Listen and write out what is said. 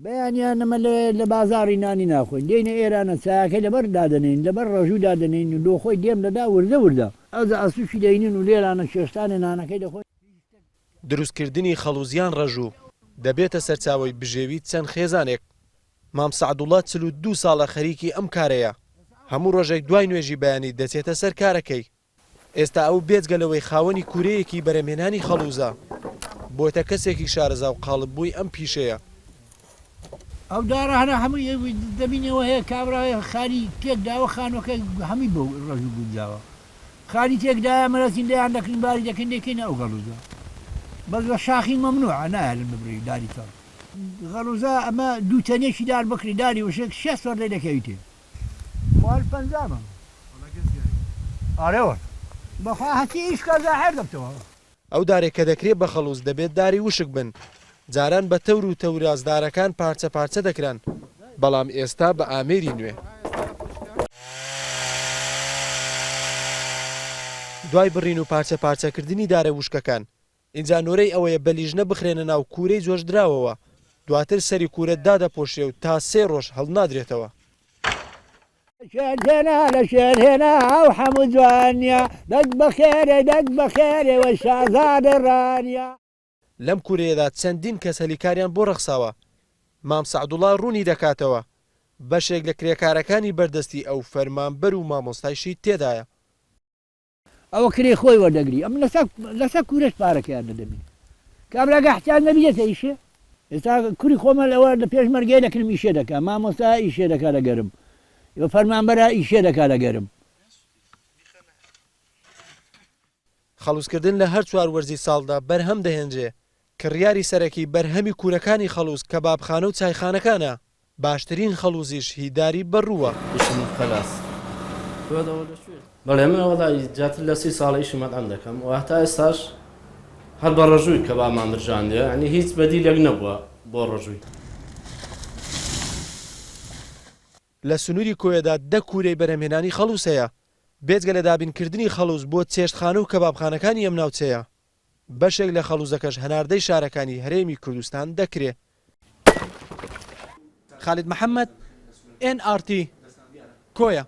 بەیانیان ئەمە لە بازاڕی نانی ناخۆین دێنە ئێرانە چاکە لەبەر دادنین لەبەر ڕەژوو دادنین و دۆخۆی دێم لەدا وردە وردە ئەوز ئاسوشی دەینین و لێرانە شێشتانی نانەکەی دەخۆی. دروستکردنی خەڵوزیان ڕەژوو دەبێتە سەرچاوەی بژێوی چەند خێزانێک. مام سەعدوڵڵا 42 ساڵە خەریکی ئەم کارەیە. هەموو ڕۆژێک دوای نوێژی بەیانی دەچێتە سەر کارەکەی. ئێستا ئەو بێجگەلەوەی خاوەنی کوورەیەکی بەرەمهێنانی خەڵوزە بۆتە کەسێکی شارەزا و قاڵب بووی ئەم پیشەیە. ئەو دارە هەنا هەمووی دەبینەوە هەیە کابراایە خانی تێکداوە خانۆکە هەمی بۆ ڕەژوو بووداوە. خانی تێکدایە مەرەسین لێیان دەکەین باری دەکەین دەکەین ئەو غەڵوزە. بەس بە شاخی مەمنوعە نایە ببڕی داری تەڕ. غەڵوزە ئەمە دوو تەنێکی دار بکری داری وشێک 6 وەردەی دەکەویتێ. مال 50 ئارێوە بەخوا هەچی ئیشکازا هەر دەبتەوە. ئەو دارێک کە دەکرێت بە خەڵوز دەبێت داری وشک بن. جاران بە تەور و تەورازدارەکان پارچە پارچە دەکران بەڵام ئێستا بە ئامێری نوێ. دوای بڕین و پارچە پارچەکردنی دارە وشکەکان ئینجا نۆرەی ئەوەیە بەلیژنە بخرێنە ناو کوورەی جۆشدراوەوە دواتر سەری کوورە دادەپۆشێ و تا 3 ڕۆژ هەڵنادرێتەوە. شێرهێنا لە شێرهێنا ئەو هەموو جوانیا دەک بەخێرێ دەک بەخێرێ وە شازادە ڕانیا. لەم کوورەیەدا چەندین کەس هەلیکاریان بۆ ڕەخساوە. مام سەعدوڵڵا ڕوونی دەکاتەوە بەشێک لە کرێکارەکانی بەردەستی ئەو فەرمانبەر و مامۆستایشی تێدایە. ئەوە کرێ خۆی وەردەگری ئەم لەسەر کوورەش پارەکەیان دەدەبین. کابراگە احتیاج نەبیێتە ئیشێ. ئێستا کوری خۆمە لەوە لە پێشمەرگەی دەکردم ئیشێ دەکا مامۆستا ئیشێ دەکا لەگەرم. فەرمانبەرە ئیشێ دەکا لەگەرم. خەڵوزکردن لە هەر 4 وەرزی ساڵدا بەرهەم دەهێنجێ. کڕیاری سەرەکی بەرهەمی کوورەکانی خەڵوز کەبابخانە و چایخانەکانە. باشترین خەڵوزیش هیداری بەڕووە. بەڵێ من وەڵی جاتر لە 30 ساڵە ئیشی مەطعەم دەکەم و هەتا ئێستاش هەر بە ڕەژووی کەبابمان برژاندێ ینی هیچ بەدیلێک نەبووە بۆ ڕەژووی. لە سنووری کۆیەدا 10 کوورەی بەرهەمهێنانی خەڵوز هەیە. بێجگە لە دابینکردنی خەڵوز بۆ چێشتخانە و کەبابخانەکانی ئەم ناوچەیە. بەشێک لە خەڵوزەکەش هەناردەی شارەکانی هەرێمی کوردستان دەکرێت. خالید محەممەد NRT کۆیە.